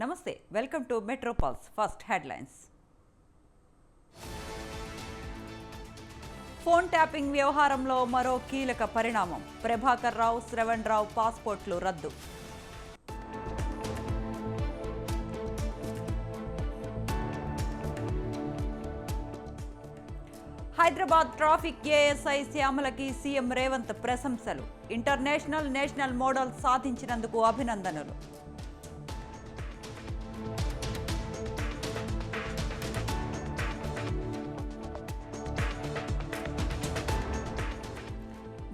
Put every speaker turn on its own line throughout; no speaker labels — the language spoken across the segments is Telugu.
నమస్తే welcome to metro pulse first headlines. Phone tapping వ్యవహారంలో మరో కీలక పరిణామం. ప్రభాకర్ రావు, శ్రవణ్ రావు పాస్పోర్ట్లు రద్దు. హైదరాబాద్ ట్రాఫిక్ ఏఎస్ఐ శ్యామలకి సీఎం రేవంత్ ప్రశంసలు. ఇంటర్నేషనల్, నేషనల్ మోడల్ సాధించినందుకు అభినందనలు.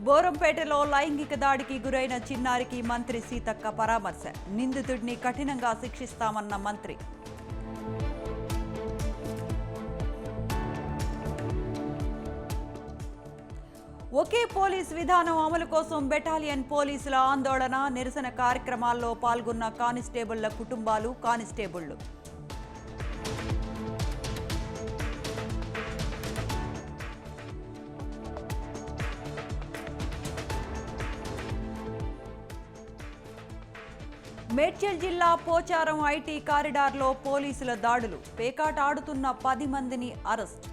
బోరంపేటలో లైంగిక దాడికి గురైన చిన్నారికి మంత్రి సీతక్క పరామర్శ. నిందితుడిని కఠినంగా శిక్షిస్తామన్న మంత్రి. ఒకే పోలీస్ విధానం అమలు కోసం బెటాలియన్ పోలీసుల ఆందోళన, నిరసన కార్యక్రమాల్లో పాల్గొన్న కానిస్టేబుళ్ల కుటుంబాలు, కానిస్టేబుళ్లు. మేడ్చల్ జిల్లా పోచారం ఐటీ కారిడార్లో పోలీసుల దాడులు. పేకాట ఆడుతున్న 10 మందిని అరెస్ట్.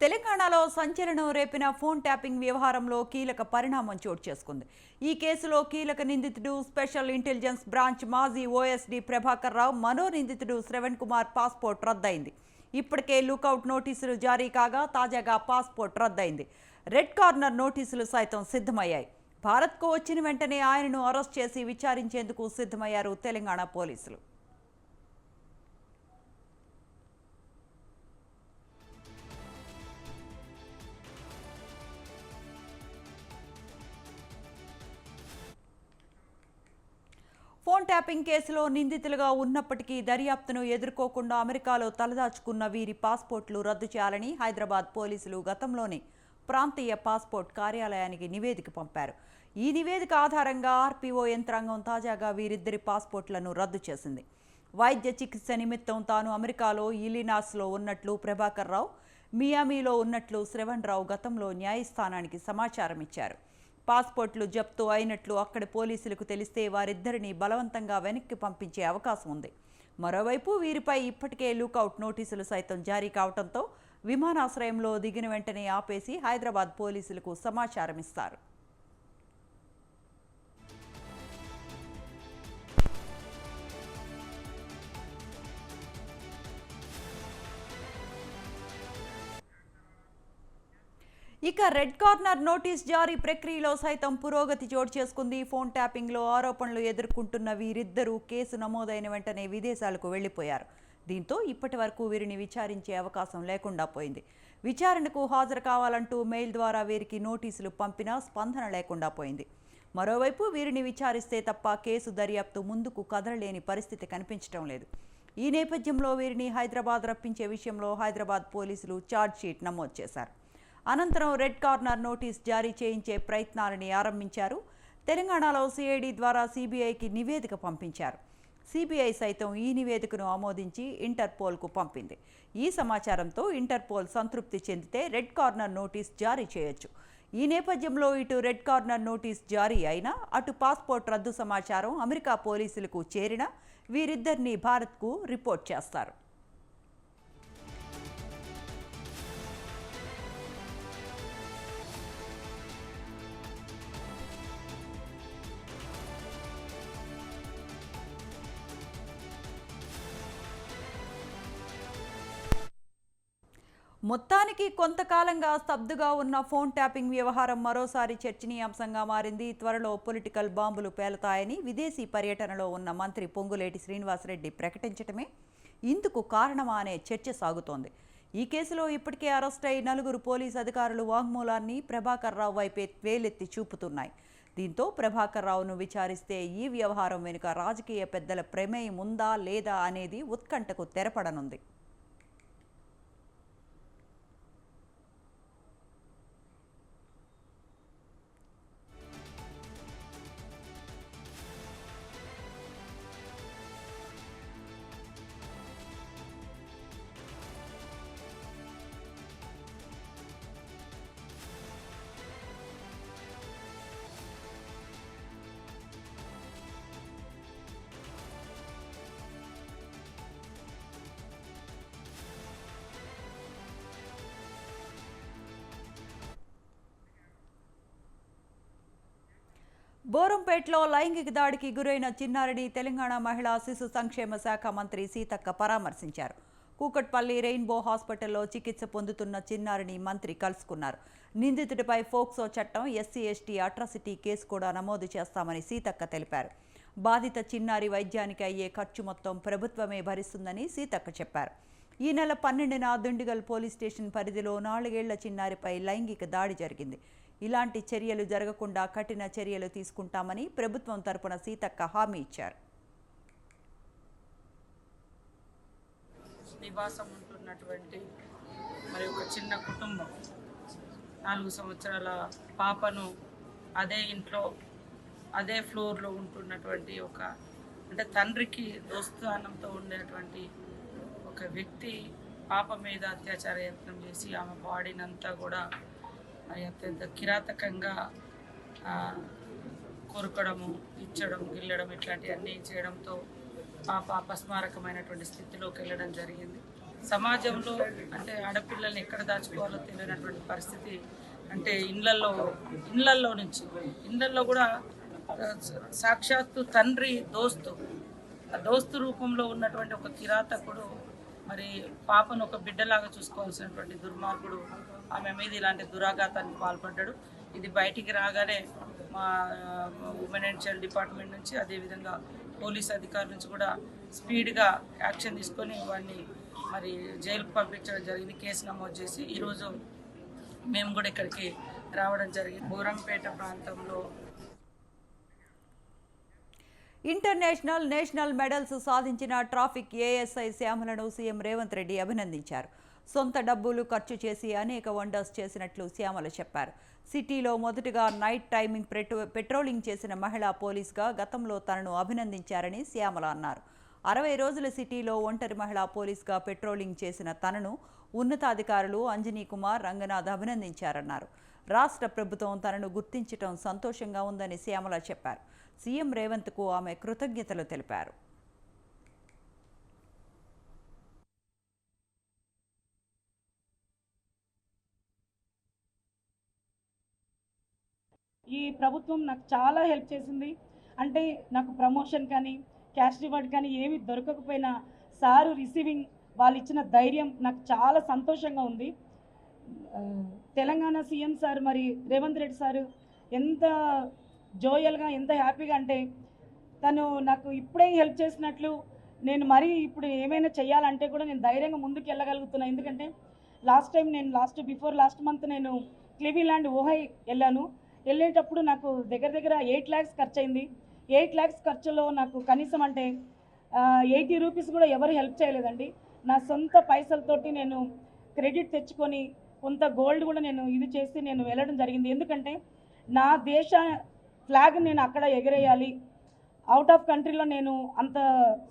తెలంగాణలో సంచలనం రేపిన ఫోన్ ట్యాపింగ్ వ్యవహారంలో కీలక పరిణామం చోటు చేసుకుంది. ఈ కేసులో కీలక నిందితుడు స్పెషల్ ఇంటెలిజెన్స్ బ్రాంచ్ మాజీ ఓఎస్డీ ప్రభాకర్ రావు, మరో నిందితుడు శ్రవణ్ కుమార్ పాస్పోర్ట్ రద్దయింది. ఇప్పటికే లుకౌట్ నోటీసులు జారీ కాగా తాజాగా పాస్పోర్ట్ రద్దయింది. రెడ్ కార్నర్ నోటీసులు సైతం సిద్ధమయ్యాయి. భారత్కు వచ్చిన వెంటనే ఆయనను అరెస్ట్ చేసి విచారించేందుకు సిద్ధమయ్యారు తెలంగాణ పోలీసులు. ఫోన్ ట్యాపింగ్ కేసులో నిందితులుగా ఉన్నప్పటికీ దర్యాప్తును ఎదుర్కోకుండా అమెరికాలో తలదాచుకున్న వీరి పాస్పోర్ట్లు రద్దు చేయాలని హైదరాబాద్ పోలీసులు గతంలోనే ప్రాంతీయ పాస్పోర్ట్ కార్యాలయానికి నివేదిక పంపారు. ఈ నివేదిక ఆధారంగా ఆర్పీఓ యంత్రాంగం తాజాగా వీరిద్దరి పాస్పోర్ట్లను రద్దు చేసింది. వైద్య చికిత్స నిమిత్తం తాను అమెరికాలో ఇలినాస్లో ఉన్నట్లు ప్రభాకర్ రావు, మియామీలో ఉన్నట్లు శ్రవణ్ రావు గతంలో న్యాయస్థానానికి సమాచారం ఇచ్చారు. పాస్పోర్ట్లు జప్తు అయినట్లు అక్కడి పోలీసులకు తెలిస్తే వారిద్దరిని బలవంతంగా వెనక్కి పంపించే అవకాశం ఉంది. మరోవైపు వీరిపై ఇప్పటికే లుకౌట్ నోటీసులు సైతం జారీ కావడంతో విమానాశ్రయంలో దిగిన వెంటనే ఆపేసి హైదరాబాద్ పోలీసులకు సమాచారం ఇస్తారు. ఇక రెడ్ కార్నర్ నోటీస్ జారీ ప్రక్రియలో సైతం పురోగతి చోటు చేసుకుంది. ఫోన్ ట్యాపింగ్లో ఆరోపణలు ఎదుర్కొంటున్న వీరిద్దరూ కేసు నమోదైన వెంటనే విదేశాలకు వెళ్లిపోయారు. దీంతో ఇప్పటి వరకు వీరిని విచారించే అవకాశం లేకుండా పోయింది. విచారణకు హాజరు కావాలంటూ మెయిల్ ద్వారా వీరికి నోటీసులు పంపినా స్పందన లేకుండా పోయింది. మరోవైపు వీరిని విచారిస్తే తప్ప కేసు దర్యాప్తు ముందుకు కదలలేని పరిస్థితి కనిపించడం లేదు. ఈ నేపథ్యంలో వీరిని హైదరాబాద్ రప్పించే విషయంలో హైదరాబాద్ పోలీసులు ఛార్జ్షీట్ నమోదు చేశారు. అనంతరం రెడ్ కార్నర్ నోటీస్ జారీ చేయించే ప్రయత్నాలని ఆరంభించారు. తెలంగాణలో సిఐడి ద్వారా సిబిఐకి నివేదిక పంపించారు. సిబిఐ సైతం ఈ నివేదికను ఆమోదించి ఇంటర్పోల్కు పంపింది. ఈ సమాచారంతో ఇంటర్పోల్ సంతృప్తి చెందితే రెడ్ కార్నర్ నోటీస్ జారీ చేయొచ్చు. ఈ నేపథ్యంలో ఇటు రెడ్ కార్నర్ నోటీస్ జారీ అయినా, అటు పాస్పోర్ట్ రద్దు సమాచారం అమెరికా పోలీసులకు చేరినా వీరిద్దరిని భారత్కు రిపోర్ట్ చేస్తారు. మొత్తానికి కొంతకాలంగా స్తబ్దుగా ఉన్న ఫోన్ ట్యాపింగ్ వ్యవహారం మరోసారి చర్చనీయాంశంగా మారింది. త్వరలో పొలిటికల్ బాంబులు పేలుతాయని విదేశీ పర్యటనలో ఉన్న మంత్రి పొంగులేటి శ్రీనివాసరెడ్డి ప్రకటించడమే ఇందుకు కారణమా అనే చర్చ సాగుతోంది. ఈ కేసులో ఇప్పటికే అరెస్ట్ అయి 4 పోలీసు అధికారులు వాంగ్మూలాన్ని ప్రభాకర్ రావు వైపే వేలెత్తి చూపుతున్నాయి. దీంతో ప్రభాకర్ రావును విచారిస్తే ఈ వ్యవహారం వెనుక రాజకీయ పెద్దల ప్రమేయం ఉందా లేదా అనేది ఉత్కంఠకు తెరపడనుంది. బోరంపేటలో లైంగిక దాడికి గురైన చిన్నారిని తెలంగాణ మహిళా శిశు సంక్షేమ శాఖ మంత్రి సీతక్క పరామర్శించారు. కూకట్పల్లి రెయిన్బో హాస్పిటల్లో చికిత్స పొందుతున్న చిన్నారిని మంత్రి కలుసుకున్నారు. నిందితుడిపై ఫోక్సో చట్టం, ఎస్సీ ఎస్టీ అట్రాసిటీ కేసు కూడా నమోదు చేస్తామని సీతక్క తెలిపారు. బాధిత చిన్నారి వైద్యానికి అయ్యే ఖర్చు మొత్తం ప్రభుత్వమే భరిస్తుందని సీతక్క చెప్పారు. ఈ నెల 12న దుండిగల్ పోలీస్ స్టేషన్ పరిధిలో 4 ఏళ్ల చిన్నారిపై లైంగిక దాడి జరిగింది. ఇలాంటి చర్యలు జరగకుండా కఠిన చర్యలు తీసుకుంటామని ప్రభుత్వం తరపున సీతక్క హామీ ఇచ్చారు.
నివాసం ఉంటున్నటువంటి మరి ఒక చిన్న కుటుంబం 4 సంవత్సరాల పాపను అదే ఇంట్లో అదే ఫ్లోర్లో ఉంటున్నటువంటి అంటే తండ్రికి దోస్తానంతో ఉండేటువంటి ఒక వ్యక్తి పాప మీద అత్యాచార యత్నం చేసి ఆమె బాడీనంతా కూడా అత్యంత కిరాతకంగా కొరకడము, ఇచ్చడం, గిల్లడం ఇట్లాంటివన్నీ చేయడంతో పాప అపస్మారకమైనటువంటి స్థితిలోకి వెళ్ళడం జరిగింది. సమాజంలో అంటే ఆడపిల్లల్ని ఎక్కడ దాచుకోవాలో తెలియనటువంటి పరిస్థితి. అంటే ఇళ్ళల్లో కూడా సాక్షాత్తు తండ్రి దోస్తు రూపంలో ఉన్నటువంటి ఒక కిరాతకుడు మరి పాపను ఒక బిడ్డలాగా చూసుకోవాల్సినటువంటి దుర్మార్గుడు ఆమె మీద ఇలాంటి దురాఘాతానికి పాల్పడ్డాడు. ఇది బయటికి రాగానే మా ఉమెన్ అండ్ చైల్డ్ డిపార్ట్మెంట్ నుంచి, అదేవిధంగా పోలీస్ అధికారుల నుంచి కూడా స్పీడ్గా యాక్షన్ తీసుకొని వాడిని మరి జైలుకు పంపించడం జరిగింది. కేసు నమోదు చేసి ఈరోజు మేము కూడా ఇక్కడికి రావడం జరిగింది. బోరంపేట ప్రాంతంలో
ఇంటర్నేషనల్, నేషనల్ మెడల్స్ సాధించిన ట్రాఫిక్ ఏఎస్ఐ శ్యామలను సీఎం రేవంత్ రెడ్డి అభినందించారు. సొంత డబ్బులు ఖర్చు చేసి అనేక వండర్స్ చేసినట్లు శ్యామల చెప్పారు. సిటీలో మొదటగా నైట్ టైమింగ్ పెట్రోలింగ్ చేసిన మహిళా పోలీసుగా గతంలో తనను అభినందించారని శ్యామల అన్నారు. 60 రోజుల సిటీలో ఒంటరి మహిళా పోలీసుగా పెట్రోలింగ్ చేసిన తనను ఉన్నతాధికారులు అంజనీ కుమార్, రంగనాథ్ అభినందించారన్నారు. రాష్ట్ర ప్రభుత్వం తనను గుర్తించడం సంతోషంగా ఉందని శ్యామల చెప్పారు. సీఎం రేవంత్కు ఆమె కృతజ్ఞతలు తెలిపారు.
ఈ ప్రభుత్వం నాకు చాలా హెల్ప్ చేసింది. అంటే నాకు ప్రమోషన్ కానీ క్యాష్ రివార్డ్ కానీ ఏమి దొరకకపోయినా సారు రిసీవింగ్ వాళ్ళు ఇచ్చిన ధైర్యం నాకు చాలా సంతోషంగా ఉంది. తెలంగాణ సీఎం సార్ మరి రేవంత్ రెడ్డి సారు ఎంత జోయల్గా, ఎంత హ్యాపీగా అంటే తను నాకు ఇప్పుడే హెల్ప్ చేసినట్లు నేను మరీ ఇప్పుడు ఏమైనా చేయాలంటే కూడా నేను ధైర్యంగా ముందుకు వెళ్ళగలుగుతున్నాను. ఎందుకంటే బిఫోర్ లాస్ట్ మంత్ నేను క్లీవ్లాండ్ ఓహై వెళ్ళేటప్పుడు నాకు దగ్గర 8 lakhs ఖర్చు అయింది. 8 lakhs ఖర్చులో నాకు కనీసం అంటే 80 రూపీస్ కూడా ఎవరు హెల్ప్ చేయలేదండి. నా సొంత పైసలతోటి నేను క్రెడిట్ తెచ్చుకొని కొంత గోల్డ్ కూడా నేను ఇది చేసి నేను వెళ్ళడం జరిగింది. ఎందుకంటే నా దేశ ఫ్లాగ్ నేను అక్కడ ఎగరేయాలి, అవుట్ ఆఫ్ కంట్రీలో నేను అంత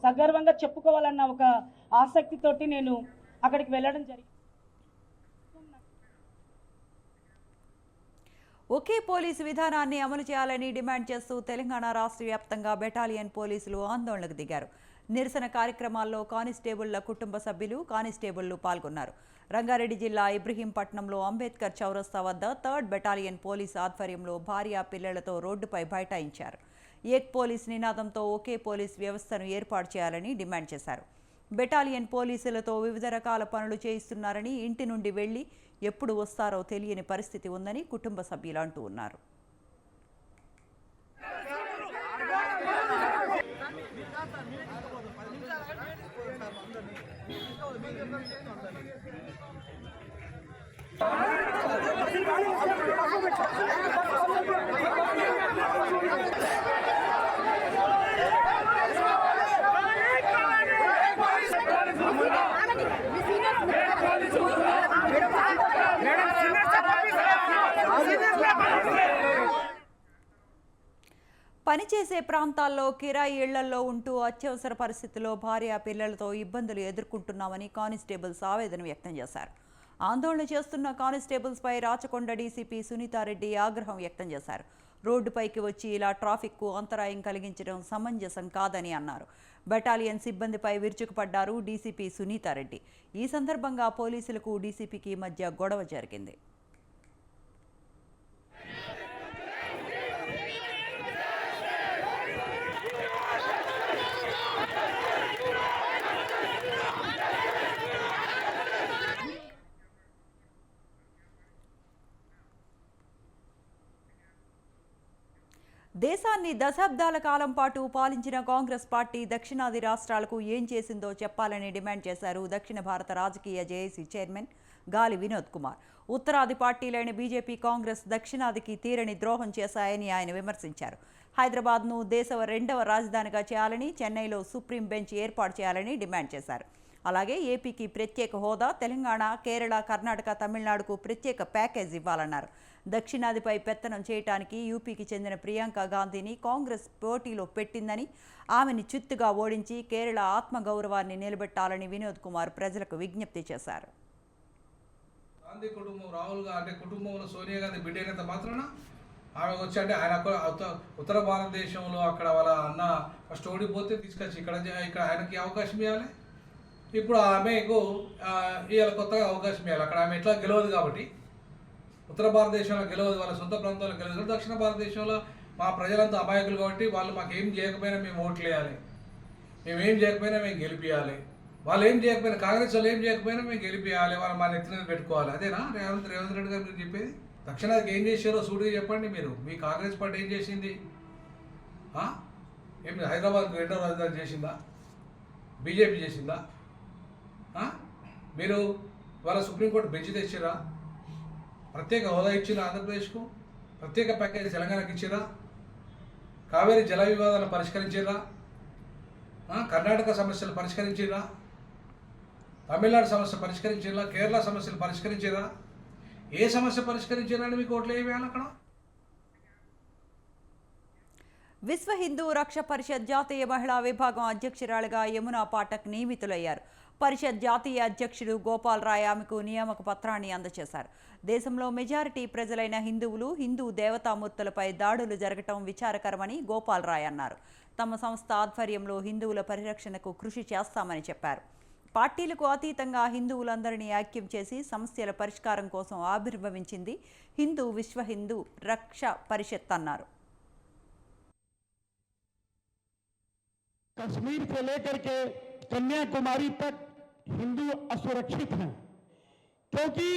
సగర్వంగా చెప్పుకోవాలన్న ఒక ఆసక్తితోటి నేను అక్కడికి వెళ్ళడం జరిగింది.
ఒకే పోలీసు విధానాన్ని అమలు చేయాలని డిమాండ్ చేస్తూ తెలంగాణ రాష్ట్ర వ్యాప్తంగా బెటాలియన్ పోలీసులు ఆందోళనకు దిగారు. నిరసన కార్యక్రమాల్లో కానిస్టేబుళ్ల కుటుంబ సభ్యులు, కానిస్టేబుళ్లు పాల్గొన్నారు. రంగారెడ్డి జిల్లా ఇబ్రహీంపట్నంలో అంబేద్కర్ చౌరస్తా వద్ద 3rd బెటాలియన్ పోలీసు ఆధ్వర్యంలో భార్య పిల్లలతో రోడ్డుపై బైఠాయించారు. ఏక్ పోలీస్ నినాదంతో ఒకే పోలీస్ వ్యవస్థను ఏర్పాటు చేయాలని డిమాండ్ చేశారు. బెటాలియన్ పోలీసులతో వివిధ రకాల పనులు చేయిస్తున్నారని, ఇంటి నుండి వెళ్లి ఎప్పుడు వస్తారో తెలియని పరిస్థితి ఉందని కుటుంబ సభ్యులు అంటూ ఉన్నారు. పనిచేసే ప్రాంతాల్లో కిరాయి ఇళ్లలో ఉంటూ అత్యవసర పరిస్థితుల్లో భార్య పిల్లలతో ఇబ్బందులు ఎదుర్కొంటున్నామని కానిస్టేబుల్స్ ఆవేదన వ్యక్తం చేశారు. ఆందోళన చేస్తున్న కానిస్టేబుల్స్పై రాచకొండ డీసీపీ సునీతారెడ్డి ఆగ్రహం వ్యక్తం చేశారు. రోడ్డుపైకి వచ్చి ఇలా ట్రాఫిక్కు అంతరాయం కలిగించడం సమంజసం కాదని అన్నారు. బెటాలియన్ సిబ్బందిపై విరుచుకుపడ్డారు డీసీపీ సునీతారెడ్డి. ఈ సందర్భంగా పోలీసులకు డీసీపీకి మధ్య గొడవ జరిగింది. దేశాన్ని దశాబ్దాల కాలం పాటు పాలించిన కాంగ్రెస్ పార్టీ దక్షిణాది రాష్ట్రాలకు ఏం చేసిందో చెప్పాలని డిమాండ్ చేశారు దక్షిణ భారత రాజకీయ జేఏసీ చైర్మన్ గాలి వినోద్ కుమార్. ఉత్తరాది పార్టీలైన బీజేపీ, కాంగ్రెస్ దక్షిణాదికి తీరని ద్రోహం చేశాయని ఆయన విమర్శించారు. హైదరాబాద్ను దేశ రెండవ రాజధానిగా చేయాలని, చెన్నైలో సుప్రీం బెంచ్ ఏర్పాటు చేయాలని డిమాండ్ చేశారు. అలాగే ఏపీకి ప్రత్యేక హోదా, తెలంగాణ, కేరళ, కర్ణాటక, తమిళనాడుకు ప్రత్యేక ప్యాకేజ్ ఇవ్వాలన్నారు. దక్షిణాదిపై పెత్తనం చేయడానికి యూపీకి చెందిన ప్రియాంక గాంధీని కాంగ్రెస్ పోటీలో పెట్టిందని, ఆమెను చిత్తుగా ఓడించి కేరళ ఆత్మగౌరవాన్ని నిలబెట్టాలని వినోద్ కుమార్ ప్రజలకు విజ్ఞప్తి చేశారు.
గాంధీ కుటుంబం, రాహుల్ గాంధీ కుటుంబంలో సోనియా గాంధీ బిడ్డ అయినంత మాత్రాన ఆమె వచ్చి అంటే ఆయన ఉత్తర భారతదేశంలో అక్కడ వాళ్ళ అన్న ఫస్ట్ ఓడిపోతే తీసుకొచ్చి ఇక్కడ ఆయనకి అవకాశం ఇవ్వాలి. ఇప్పుడు ఆమెకు ఇవాళ కొత్తగా అవకాశం ఇవ్వాలి. అక్కడ ఆమె ఎట్లా గెలవదు కాబట్టి, ఉత్తర భారతదేశంలో గెలవదు, వాళ్ళ సొంత ప్రాంతాల్లో గెలవదు. దక్షిణ భారతదేశంలో మా ప్రజలంతా అమాయకులు కాబట్టి వాళ్ళు మాకు ఏం చేయకపోయినా మేము ఓట్లు వేయాలి, మేము ఏం చేయకపోయినా మేము గెలిపియాలి, వాళ్ళు ఏం చేయకపోయినా, కాంగ్రెస్ వాళ్ళు ఏం చేయకపోయినా మేము గెలిపియాలి, వాళ్ళు మా నెత్తి మీద పెట్టుకోవాలి. అదేనా రేవంత్ రెడ్డి గారు మీరు చెప్పేది? దక్షిణాదికి ఏం చేశారో సూటిగా చెప్పండి. మీరు మీ కాంగ్రెస్ పార్టీ ఏం చేసింది? ఏం హైదరాబాద్ రెండో రాజధాని చేసిందా? బీజేపీ చేసిందా? మీరు వాళ్ళ సుప్రీంకోర్టు బెంచ్ తెచ్చిరా? ప్రత్యేక హోదా ఇచ్చిరా? ఆంధ్రప్రదేశ్కు ప్రత్యేక ప్యాకేజ్ తెలంగాణకి ఇచ్చిరా? కావేరీ జల వివాదాలను పరిష్కరించిరా? కర్ణాటక సమస్యలు పరిష్కరించిరా? తమిళనాడు సమస్య పరిష్కరించిరా? కేరళ సమస్యలు పరిష్కరించిరా? ఏ సమస్య పరిష్కరించిరా అని మీకు ఓట్లు వేయాలి అక్కడ?
విశ్వ హిందూ రక్ష పరిషత్ జాతీయ మహిళా విభాగం అధ్యక్షురాలుగా యమునా పాఠక్ నియమితులయ్యారు. పరిషత్ జాతీయ అధ్యక్షుడు గోపాల్ రాయ్ ఆమెకు నియామక పత్రాన్ని అందజేశారు. దేశంలో మెజారిటీ ప్రజలైన హిందువులు, హిందూ దేవతామూర్తులపై దాడులు జరగటం విచారకరమని గోపాల్ రాయ్ అన్నారు. తమ సంస్థ ఆధ్వర్యంలో హిందువుల పరిరక్షణకు కృషి చేస్తామని చెప్పారు. పార్టీలకు అతీతంగా హిందువులందరినీ ఐక్యం చేసి సమస్యల పరిష్కారం కోసం ఆవిర్భవించింది విశ్వ హిందూ రక్ష పరిషత్ అన్నారు.
कश्मीर से लेकर के कन्याकुमारी तक हिंदू असुरक्षित हैं, क्योंकि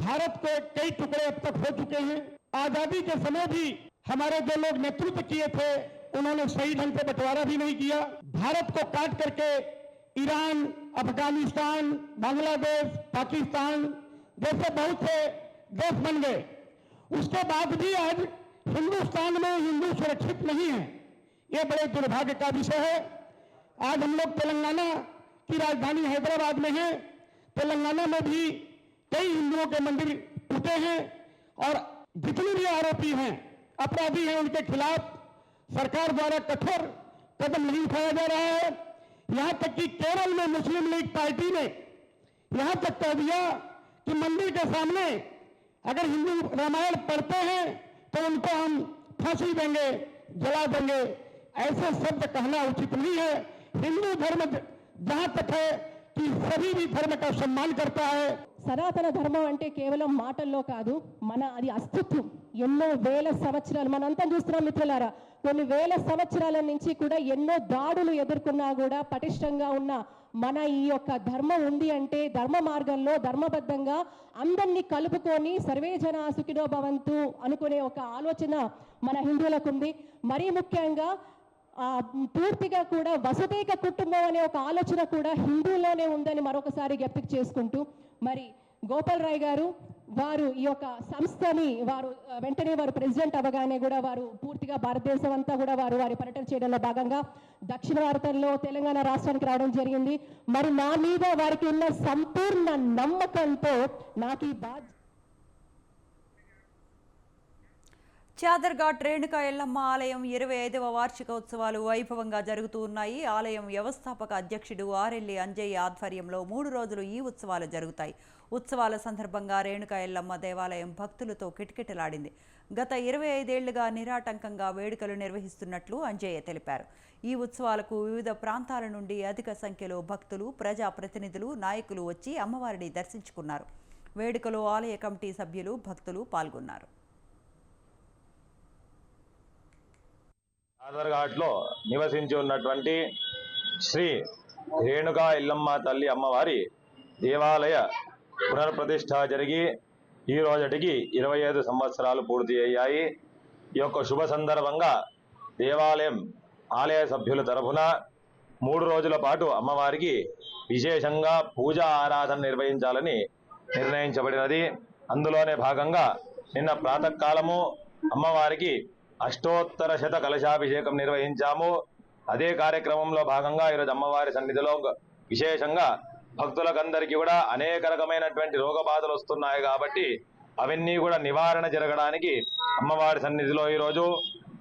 भारत को कई टुकड़े अब तक हो चुके हैं. आजादी के समय भी हमारे जो लोग नेतृत्व किए थे उन्होंने सही ढंग से बंटवारा भी नहीं किया. भारत को काट करके ईरान, अफगानिस्तान, बांग्लादेश, पाकिस्तान जैसे बहुत से देश बन गए. उसके बाद भी आज हिंदुस्तान में हिंदू सुरक्षित नहीं है. ये बड़े दुर्भाग्य का विषय है. आज हम लोग तेलंगाना की राजधानी हैदराबाद में हैं. तेलंगाना में भी कई हिंदुओं के मंदिर टूटे हैं और जितने भी आरोपी हैं, अपराधी हैं, उनके खिलाफ सरकार द्वारा कठोर कदम नहीं उठाया जा रहा है. यहां तक कि केरल में मुस्लिम लीग पार्टी ने यहां तक कह दिया कि मंदिर के सामने अगर हिंदू रामायण पढ़ते हैं तो उनको हम फांसी देंगे, जला देंगे. ऐसे शब्द कहना उचित नहीं है. हिंदू धर्म जहां तक है कि सभी भी धर्म का सम्मान करता है.
సనాతన ధర్మం అంటే కేవలం మాటల్లో కాదు, అది అస్తిత్వం. ఎన్నో వేల సంవత్సరాలు మనంతా చూస్తున్నాం మిత్రులారా. కొన్ని వేల సంవత్సరాల నుంచి కూడా ఎన్నో దాడులు ఎదుర్కొన్నా కూడా పటిష్టంగా ఉన్న మన ఈ యొక్క ధర్మం ఉంది అంటే ధర్మ మార్గంలో ధర్మబద్ధంగా అందరినీ కలుపుకొని సర్వే జనా సుఖినో భవంతు అనుకునే ఒక ఆలోచన మన హిందువులకు ఉంది. మరీ ముఖ్యంగా పూర్తిగా కూడా వసుదైక కుటుంబం అనే ఒక ఆలోచన కూడా హిందువులోనే ఉందని మరొకసారి జ్ఞప్తికి చేసుకుంటూ, మరి గోపాల్ రాయ్ గారు వారు ఈ యొక్క సంస్థని వెంటనే వారు ప్రెసిడెంట్ అవ్వగానే కూడా వారు పూర్తిగా భారతదేశం అంతా కూడా వారి పర్యటన చేయడంలో భాగంగా దక్షిణ భారతంలో తెలంగాణ రాష్ట్రానికి రావడం జరిగింది. మరి నా మీద వారికి ఉన్న సంపూర్ణ నమ్మకంతో నాకు ఈ
చాదర్ఘాట్ రేణుకా ఎల్లమ్మ ఆలయం 25వ వార్షికోత్సవాలు వైభవంగా జరుగుతూ ఉన్నాయి. ఆలయం వ్యవస్థాపక అధ్యక్షుడు ఆరెల్లి అంజయ్య ఆధ్వర్యంలో 3 రోజులు ఈ ఉత్సవాలు జరుగుతాయి. ఉత్సవాల సందర్భంగా రేణుకా ఎల్లమ్మ దేవాలయం భక్తులతో కిటకిటలాడింది. గత 25 ఏళ్లుగా నిరాటంకంగా వేడుకలు నిర్వహిస్తున్నట్లు అంజయ్య తెలిపారు. ఈ ఉత్సవాలకు వివిధ ప్రాంతాల నుండి అధిక సంఖ్యలో భక్తులు, ప్రజాప్రతినిధులు, నాయకులు వచ్చి అమ్మవారిని దర్శించుకున్నారు. వేడుకలో ఆలయ కమిటీ సభ్యులు, భక్తులు పాల్గొన్నారు.
చాదర్ఘాట్లో నివసించి ఉన్నటువంటి శ్రీ రేణుకా ఎల్లమ్మ తల్లి అమ్మవారి దేవాలయ పునర్ప్రతిష్ఠ జరిగి ఈ రోజుటికి 25 సంవత్సరాలు పూర్తి అయ్యాయి. ఈ యొక్క శుభ సందర్భంగా దేవాలయం ఆలయ సభ్యుల తరఫున 3 రోజుల పాటు అమ్మవారికి విశేషంగా పూజా ఆరాధన నిర్వహించాలని నిర్ణయించబడినది. అందులోనే భాగంగా నిన్న ప్రాతకాలము అమ్మవారికి అష్టోత్తర శత కలశాభిషేకం నిర్వహించాము. అదే కార్యక్రమంలో భాగంగా ఈరోజు అమ్మవారి సన్నిధిలో విశేషంగా భక్తులకందరికీ కూడా అనేక రకమైనటువంటి రోగ బాధలు వస్తున్నాయి కాబట్టి అవన్నీ కూడా నివారణ జరగడానికి అమ్మవారి సన్నిధిలో ఈరోజు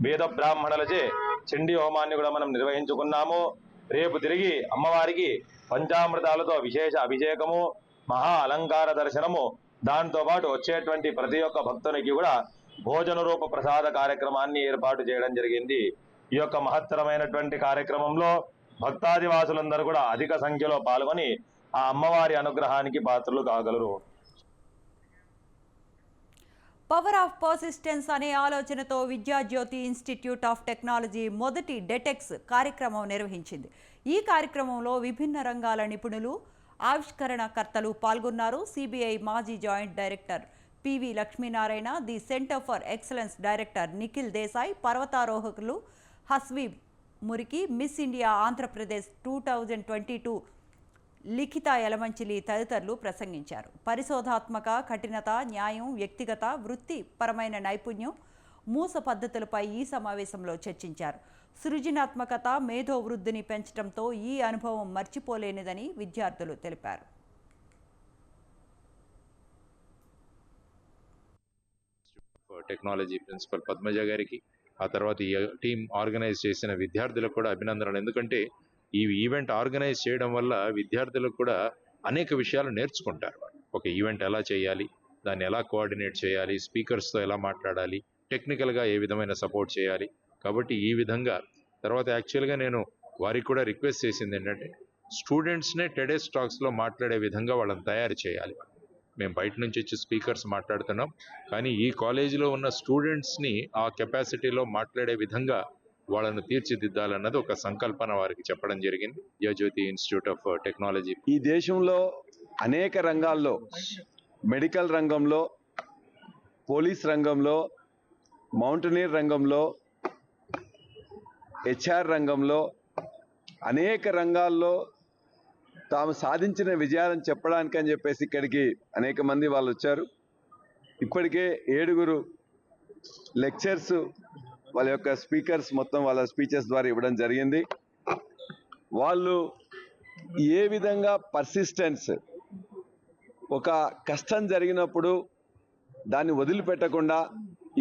వేద బ్రాహ్మణులచే చండీ హోమాన్ని కూడా మనం నిర్వహించుకున్నాము. రేపు తిరిగి అమ్మవారికి పంచామృతాలతో విశేష అభిషేకము, మహా అలంకార దర్శనము, దాంతో పాటు వచ్చేటువంటి ప్రతి ఒక్క భక్తునికి కూడా భోజన రూప ప్రసాద కార్యక్రమాన్ని ఏర్పాటు చేయడం జరిగింది. ఈ యొక్క మహత్తరమైనటువంటి కార్యక్రమంలో భక్తాదివాసులందరూ కూడా అధిక సంఖ్యలో పాల్గొని ఆ అమ్మవారి అనుగ్రహానికి పాత్రలు కాగలరు.
పవర్ ఆఫ్ పర్సిస్టెన్స్ అనే ఆలోచనతో విద్యాజ్యోతి ఇన్స్టిట్యూట్ ఆఫ్ టెక్నాలజీ మొదటి డెటెక్స్ కార్యక్రమం నిర్వహించింది. ఈ కార్యక్రమంలో విభిన్న రంగాల నిపుణులు, ఆవిష్కరణకర్తలు పాల్గొన్నారు. సిబిఐ మాజీ joint director PV Lakshminarayana, the centre for excellence director Nikhil Desai, పర్వతారోహకులు హస్వీబ్ మురికి, మిస్ ఇండియా ఆంధ్రప్రదేశ్ 2022 లిఖిత యలమంచిలి తదితరులు ప్రసంగించారు. పరిశోధాత్మక కఠినత, న్యాయం, వ్యక్తిగత వృత్తిపరమైన నైపుణ్యం, మూస పద్ధతులపై ఈ సమావేశంలో చర్చించారు. సృజనాత్మకత, మేధో వృద్ధిని పెంచడంతో ఈ అనుభవం మర్చిపోలేనిదని విద్యార్థులు తెలిపారు.
టెక్నాలజీ ప్రిన్సిపల్ పద్మజ గారికి, ఆ తర్వాత ఈ టీం ఆర్గనైజ్ చేసిన విద్యార్థులకు కూడా అభినందనలు. ఎందుకంటే ఈ ఈవెంట్ ఆర్గనైజ్ చేయడం వల్ల విద్యార్థులకు కూడా అనేక విషయాలు నేర్చుకుంటారు. ఒక ఈవెంట్ ఎలా చేయాలి, దాన్ని ఎలా కోఆర్డినేట్ చేయాలి, స్పీకర్స్తో ఎలా మాట్లాడాలి, టెక్నికల్గా ఏ విధమైన సపోర్ట్ చేయాలి. కాబట్టి ఈ విధంగా తర్వాత యాక్చువల్గా నేను వారికి కూడా రిక్వెస్ట్ చేసింది ఏంటంటే స్టూడెంట్స్నే టెడెస్ టాక్స్లో మాట్లాడే విధంగా వాళ్ళని తయారు చేయాలి. మేము బయట నుంచి వచ్చి స్పీకర్స్ మాట్లాడుతున్నాం, కానీ ఈ కాలేజీలో ఉన్న స్టూడెంట్స్ని ఆ కెపాసిటీలో మాట్లాడే విధంగా వాళ్ళను తీర్చిదిద్దాలన్నది ఒక సంకల్పన వారికి చెప్పడం జరిగింది. విద్యాజ్యోతి ఇన్స్టిట్యూట్ ఆఫ్ టెక్నాలజీ
ఈ దేశంలో అనేక రంగాల్లో, మెడికల్ రంగంలో, పోలీస్ రంగంలో, మౌంటనీర్ రంగంలో, హెచ్ఆర్ రంగంలో, అనేక రంగాల్లో తాము సాధించిన విజయాలను చెప్పడానికి అని చెప్పేసి ఇక్కడికి అనేక మంది వాళ్ళు వచ్చారు. ఇప్పటికే 7 లెక్చర్స్ వాళ్ళ యొక్క స్పీకర్స్ మొత్తం వాళ్ళ స్పీచెస్ ద్వారా ఇవ్వడం జరిగింది. వాళ్ళు ఏ విధంగా పర్సిస్టెన్స్, ఒక కష్టం జరిగినప్పుడు దాన్ని వదిలిపెట్టకుండా,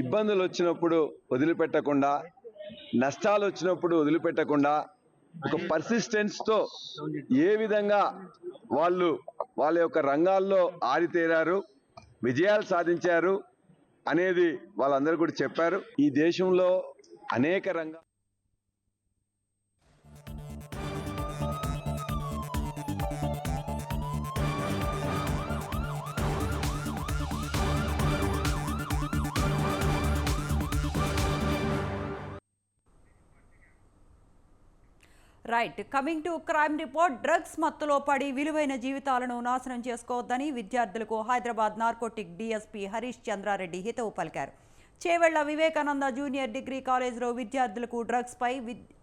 ఇబ్బందులు వచ్చినప్పుడు వదిలిపెట్టకుండా, నష్టాలు వచ్చినప్పుడు వదిలిపెట్టకుండా, ఒక పర్సిస్టెన్స్తో ఏ విధంగా వాళ్ళు వాళ్ళ యొక్క రంగాల్లో ఆరితేరారు, విజయాలు సాధించారు అనేది వాళ్ళందరూ కూడా చెప్పారు. ఈ దేశంలో అనేక రంగాలు
right, coming to crime report. Drugs మత్తులో పడి విలువైన జీవితాలను నాశనం చేసుకోవద్దని విద్యార్థులకు హైదరాబాద్ నార్కోటిక్ డీఎస్పీ హరీష్ చంద్రారెడ్డి హితవు పలికారు. చేవెళ్ల వివేకానంద జూనియర్ డిగ్రీ కాలేజీలో విద్యార్థులకు డ్రగ్స్పై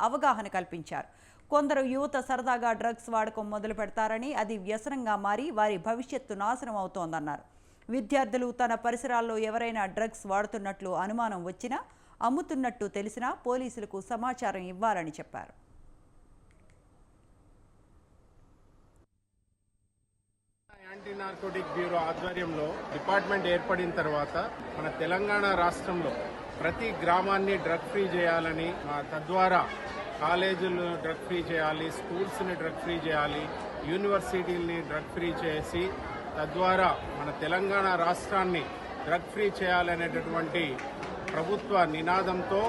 అవగాహన కల్పించారు. కొందరు యువత సరదాగా డ్రగ్స్ వాడకం మొదలు పెడతారని, అది వ్యసనంగా మారి వారి భవిష్యత్తు నాశనం అవుతోందన్నారు. విద్యార్థులు తన పరిసరాల్లో ఎవరైనా డ్రగ్స్ వాడుతున్నట్లు అనుమానం వచ్చినా, అమ్ముతున్నట్టు తెలిసినా పోలీసులకు సమాచారం ఇవ్వాలని చెప్పారు.
యాంటీ నార్కోటిక్ బ్యూరో ఆధ్వర్యంలో డిపార్ట్మెంట్ ఏర్పడిన తర్వాత మన తెలంగాణ రాష్ట్రంలో ప్రతి గ్రామాన్ని డ్రగ్ ఫ్రీ చేయాలని, తద్వారా కాలేజీలను డ్రగ్ ఫ్రీ చేయాలి, స్కూల్స్ని డ్రగ్ ఫ్రీ చేయాలి, యూనివర్సిటీలని డ్రగ్ ఫ్రీ చేసి తద్వారా మన తెలంగాణ రాష్ట్రాన్ని డ్రగ్ ఫ్రీ చేయాలనేటటువంటి ప్రభుత్వ నినాదంతో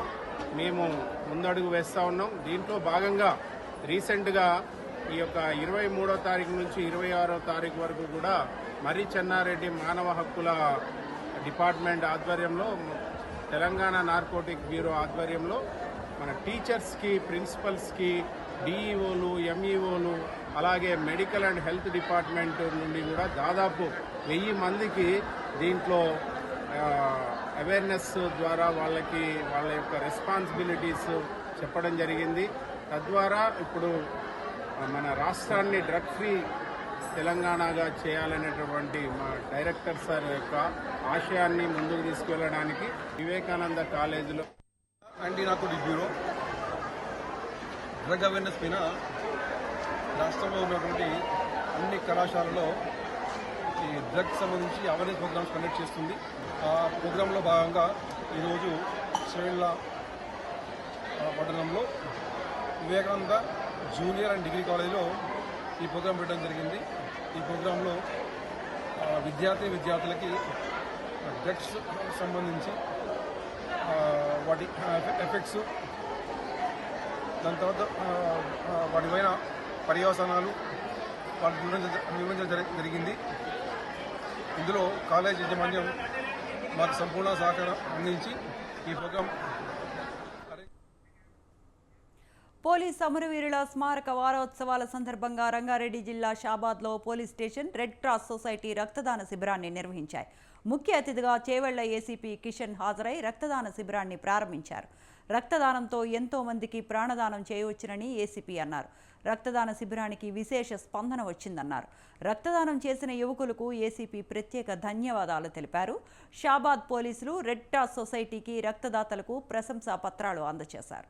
మేము ముందడుగు వేస్తూ ఉన్నాం. దీంట్లో భాగంగా రీసెంట్గా ఈ యొక్క 23వ తారీఖు నుంచి 26వ తారీఖు వరకు కూడా మర్రి చెన్నారెడ్డి మానవ హక్కుల డిపార్ట్మెంట్ ఆధ్వర్యంలో, తెలంగాణ నార్కోటిక్ బ్యూరో ఆధ్వర్యంలో మన టీచర్స్కి, ప్రిన్సిపల్స్కి, డిఈఓలు, ఎంఈఓలు, అలాగే మెడికల్ అండ్ హెల్త్ డిపార్ట్మెంట్ నుండి కూడా దాదాపు 1000 మందికి దీంట్లో అవేర్నెస్ ద్వారా వాళ్ళకి వాళ్ళ యొక్క రెస్పాన్సిబిలిటీస్ చెప్పడం జరిగింది. తద్వారా ఇప్పుడు మన రాష్ట్రాన్ని డ్రగ్ ఫ్రీ తెలంగాణగా చేయాలనేటువంటి మా డైరెక్టర్ సార్ యొక్క ఆశయాన్ని ముందుకు తీసుకువెళ్ళడానికి వివేకానంద కాలేజీలో
anti narcotic bureau drug awareness పైన రాష్ట్రంలో ఉన్నటువంటి అన్ని కళాశాలలో ఈ డ్రగ్ సంబంధించి అవేర్నెస్ ప్రోగ్రామ్స్ కండక్ట్ చేస్తుంది. ఆ ప్రోగ్రాంలో భాగంగా ఈరోజు శ్రేణుల పట్టణంలో వివేకానంద జూనియర్ అండ్ డిగ్రీ కాలేజీలో ఈ ప్రోగ్రాం పెట్టడం జరిగింది. ఈ ప్రోగ్రాంలో విద్యార్థులకి డ్రగ్స్ సంబంధించి వాటి ఎఫెక్ట్స్, దాని తర్వాత వాటిపైన పర్యవసానాలు వాటి వివరించడం జరిగింది. ఇందులో కాలేజ్ యాజమాన్యం మాకు సంపూర్ణ సహకారం అందించి ఈ ప్రోగ్రాం
పోలీస్ అమరవీరుల స్మారక వారోత్సవాల సందర్భంగా రంగారెడ్డి జిల్లా షాబాద్లో police station, red cross society రక్తదాన శిబిరాన్ని నిర్వహించాయి. ముఖ్య అతిథిగా చేవెళ్ల ఏసీపీ కిషన్ హాజరై రక్తదాన శిబిరాన్ని ప్రారంభించారు. రక్తదానంతో ఎంతో మందికి ప్రాణదానం చేయవచ్చునని ఏసీపీ అన్నారు. రక్తదాన శిబిరానికి విశేష స్పందన వచ్చిందన్నారు. రక్తదానం చేసిన యువకులకు ఏసీపీ ప్రత్యేక ధన్యవాదాలు తెలిపారు. షాబాద్ పోలీసులు రెడ్ క్రాస్ సొసైటీకి రక్తదాతలకు ప్రశంసా పత్రాలు అందజేశారు.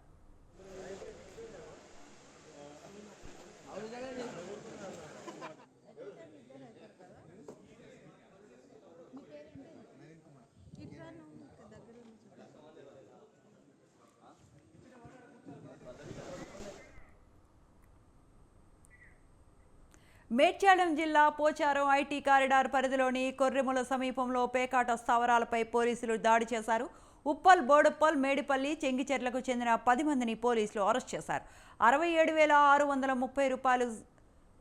మేడ్చల్ జిల్లా పోచారం ఐటీ కారిడార్ పరిధిలోని కొర్రెముల సమీపంలో పేకాట స్థావరాలపై పోలీసులు దాడి చేశారు. ఉప్పల్, బోడుప్పల్, మేడిపల్లి, చెంగిచెర్లకు చెందిన 10 మందిని పోలీసులు అరెస్ట్ చేశారు. 67,630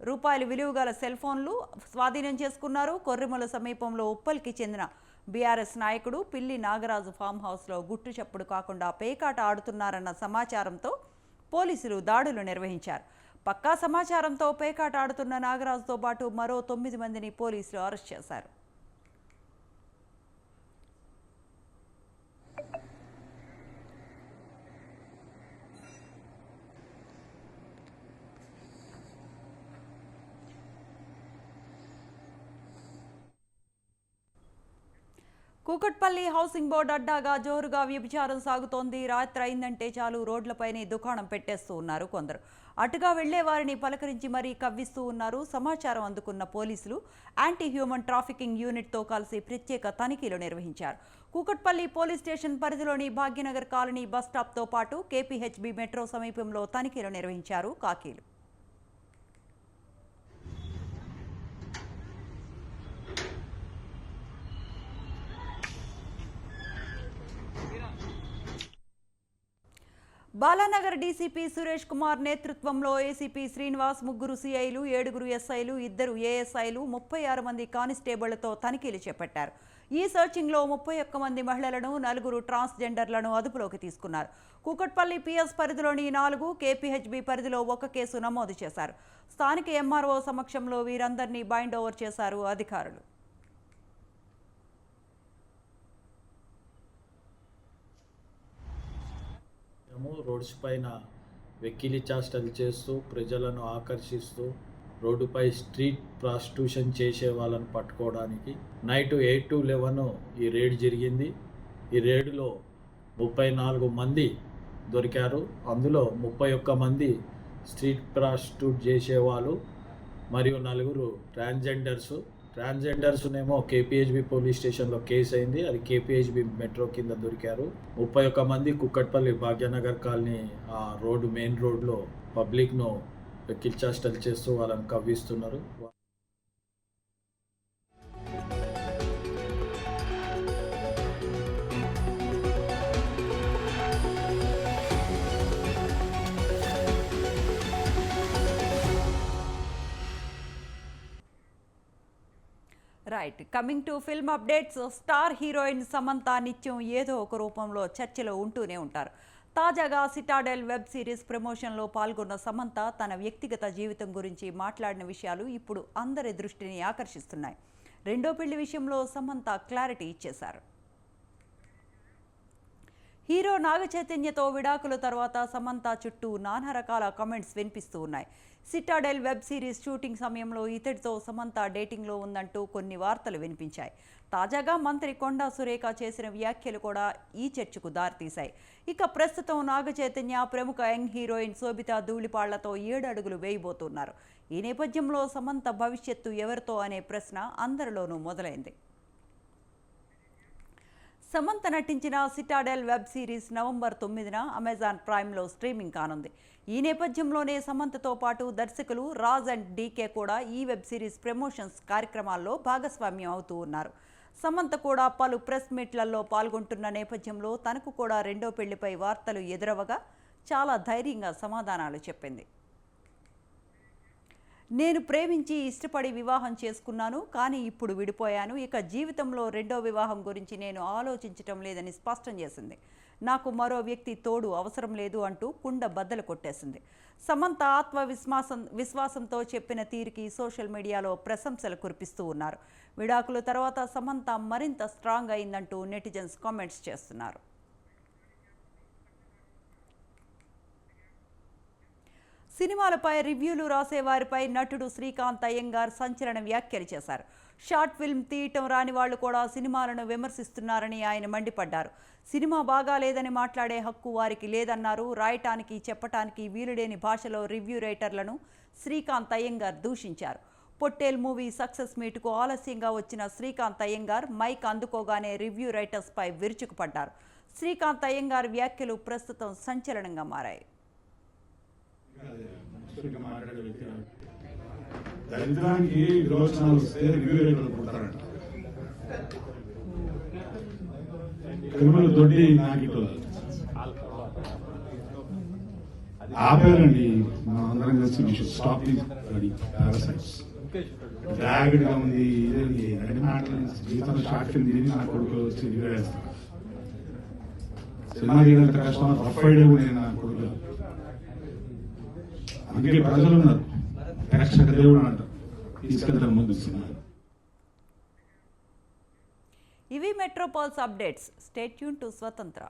రూపాయలు విలువ గల సెల్ ఫోన్లు స్వాధీనం చేసుకున్నారు. కొర్రెముల సమీపంలో ఉప్పల్కి చెందిన బీఆర్ఎస్ నాయకుడు పిల్లి నాగరాజు ఫామ్ హౌస్లో గుట్టు చప్పుడు కాకుండా పేకాట ఆడుతున్నారన్న సమాచారంతో పోలీసులు దాడులు నిర్వహించారు. పక్కా సమాచారంతో పేకాట ఆడుతున్న నాగరాజుతో పాటు మరో 9 మందిని పోలీసులు అరెస్ట్ చేశారు. కూకట్పల్లి హౌసింగ్ బోర్డు అడ్డాగా జోరుగా వ్యభిచారం సాగుతోంది. రాత్రి అయిందంటే చాలు రోడ్లపైనే దుకాణం పెట్టేస్తూ ఉన్నారు కొందరు. అటుగా వెళ్లే వారిని పలకరించి మరీ కవ్విస్తూ ఉన్నారు. సమాచారం అందుకున్న పోలీసులు యాంటీ హ్యూమన్ ట్రాఫికింగ్ యూనిట్తో కలిసి ప్రత్యేక తనిఖీలు నిర్వహించారు. కూకట్పల్లి పోలీస్ స్టేషన్ పరిధిలోని భాగ్యనగర్ కాలనీ బస్టాప్తో పాటు కేపీహెచ్బీ మెట్రో సమీపంలో తనిఖీలు నిర్వహించారు కాకీలు. బాలానగర్ డీసీపీ సురేష్ కుమార్ నేతృత్వంలో ఏసీపీ శ్రీనివాస్, 3 సిఐలు, 7 ఎస్ఐలు, 2 ఏఎస్ఐలు, 36 మంది కానిస్టేబుళ్లతో తనిఖీలు చేపట్టారు. ఈ సర్చింగ్లో 31 మంది మహిళలను, 4 ట్రాన్స్జెండర్లను అదుపులోకి తీసుకున్నారు. కూకట్పల్లి పిఎస్ పరిధిలోని 4, కేపీహెచ్బీ పరిధిలో 1 కేసు నమోదు చేశారు. స్థానిక ఎంఆర్ఓ సమక్షంలో వీరందరినీ బైండ్ ఓవర్ చేశారు అధికారులు.
రోడ్స్ పైన వెక్కిలి చేష్టలు చేస్తూ ప్రజలను ఆకర్షిస్తూ రోడ్డుపై స్ట్రీట్ ప్రాస్టిట్యూషన్ చేసే వాళ్ళని పట్టుకోవడానికి నైట్ 8 to 11 ఈ రేడ్ జరిగింది. ఈ రేడులో 34 మంది దొరికారు. అందులో 31 మంది స్ట్రీట్ ప్రాస్టిట్యూట్ చేసేవాళ్ళు మరియు 4 ట్రాన్స్జెండర్స్నేమో కేపీహెచ్బీ పోలీస్ స్టేషన్లో కేసు అయింది. అది కేపీహెచ్బీ మెట్రో కింద దొరికారు. 31 మంది కుక్కట్పల్లి భాగ్యనగర్ కాలనీ ఆ రోడ్డు మెయిన్ రోడ్లో పబ్లిక్ను వెక్కిల్చేష్టలు చేస్తూ వాళ్ళని కవ్విస్తున్నారు.
Right, coming to film updates. Star heroine Samantha నిత్యం ఏదో ఒక రూపంలో చర్చలో ఉంటూనే ఉంటారు. తాజాగా సిటాడెల్ వెబ్ సిరీస్ ప్రమోషన్లో పాల్గొన్న సమంత తన వ్యక్తిగత జీవితం గురించి మాట్లాడిన విషయాలు ఇప్పుడు అందరి దృష్టిని ఆకర్షిస్తున్నాయి. రెండో పెళ్లి విషయంలో సమంత క్లారిటీ ఇచ్చేశారు. హీరో నాగ చైతన్యతో విడాకుల తర్వాత సమంత చుట్టూ నానా రకాల కామెంట్స్ వినిపిస్తూ ఉన్నాయి. సిటాడెల్ వెబ్ సిరీస్ షూటింగ్ సమయంలో ఇతడితో సమంత డేటింగ్లో ఉందంటూ కొన్ని వార్తలు వినిపించాయి. తాజాగా మంత్రి కొండా సురేఖ చేసిన వ్యాఖ్యలు కూడా ఈ చర్చకు దారితీశాయి. ఇక ప్రస్తుతం నాగ చైతన్య ప్రముఖ యంగ్ హీరోయిన్ శోభితా ధూళిపాళ్లతో 7 అడుగులు వేయబోతున్నారు. ఈ నేపథ్యంలో సమంత భవిష్యత్తు ఎవరితో అనే ప్రశ్న అందరిలోనూ మొదలైంది. సమంత నటించిన సిటాడెల్ వెబ్ సిరీస్ నవంబర్ 9న అమెజాన్ ప్రైమ్లో స్ట్రీమింగ్ కానుంది. ఈ నేపథ్యంలోనే సమంతతో పాటు దర్శకులు రాజ్ అండ్ డీకే కూడా ఈ వెబ్ సిరీస్ ప్రమోషన్స్ కార్యక్రమాల్లో భాగస్వామ్యం అవుతూ ఉన్నారు. సమంత కూడా పలు ప్రెస్ మీట్లలో పాల్గొంటున్న నేపథ్యంలో తనకు కూడా రెండో పెళ్లిపై వార్తలు ఎదురవగా చాలా ధైర్యంగా సమాధానాలు చెప్పింది. నేను ప్రేమించి ఇష్టపడి వివాహం చేసుకున్నాను, కానీ ఇప్పుడు విడిపోయాను. ఇక జీవితంలో రెండో వివాహం గురించి నేను ఆలోచించటం లేదని స్పష్టం చేసింది. నాకు మరో వ్యక్తి తోడు అవసరం లేదు అంటూ కుండ బద్దలు కొట్టేసింది. సమంత విశ్వాసంతో చెప్పిన తీరుకి సోషల్ మీడియాలో ప్రశంసలు కురిపిస్తూ ఉన్నారు. విడాకుల తర్వాత సమంత మరింత స్ట్రాంగ్ అయిందంటూ నెటిజన్స్ కామెంట్స్ చేస్తున్నారు. సినిమాలపై రివ్యూలు రాసేవారిపై నటుడు శ్రీకాంత్ అయ్యంగార్ సంచలన వ్యాఖ్యలు చేశారు. షార్ట్ ఫిల్మ్ తీయటం రాని వాళ్లు కూడా సినిమాలను విమర్శిస్తున్నారని ఆయన మండిపడ్డారు. సినిమా బాగాలేదని మాట్లాడే హక్కు వారికి లేదన్నారు. రాయటానికి చెప్పటానికి వీలులేని భాషలో review రైటర్లను Srikanth Iyengar దూషించారు. Pottel movie success మీటుకు ఆలస్యంగా వచ్చిన శ్రీకాంత్ అయ్యంగార్ మైక్ అందుకోగానే రివ్యూ రైటర్స్పై విరుచుకుపడ్డారు. శ్రీకాంత్ అయ్యంగార్ వ్యాఖ్యలు ప్రస్తుతం సంచలనంగా మారాయి.
దరిద్రానికి విరోచనాలు వస్తే రివ్యూ రేట్లు పుడతారంట. తిరుమల దొడ్డి నాకితో ఆపారండి. మనం అందరం కలిసి we should stop the parasites. Dragged గా ఉంది, ఇదేంటి రెండు మాటలు. జీవితంలో షార్ట్ ఫిల్మ్ తిరిగి నా కొడుకు వచ్చి రివ్యూ వేస్తాను. సినిమా తీయడంత కష్టం, రఫ్ ఐడియా కూడా నేను నా కొడుకు. అందుకే ప్రజలు ఉన్నారు, ప్రేక్షక దేవుడు అంటారు, తీసుకెళ్తారు ముందు సినిమా.
ఇవి మెట్రోపాల్స్ అప్డేట్స్. స్టే ట్యూన్ టు స్వతంత్ర.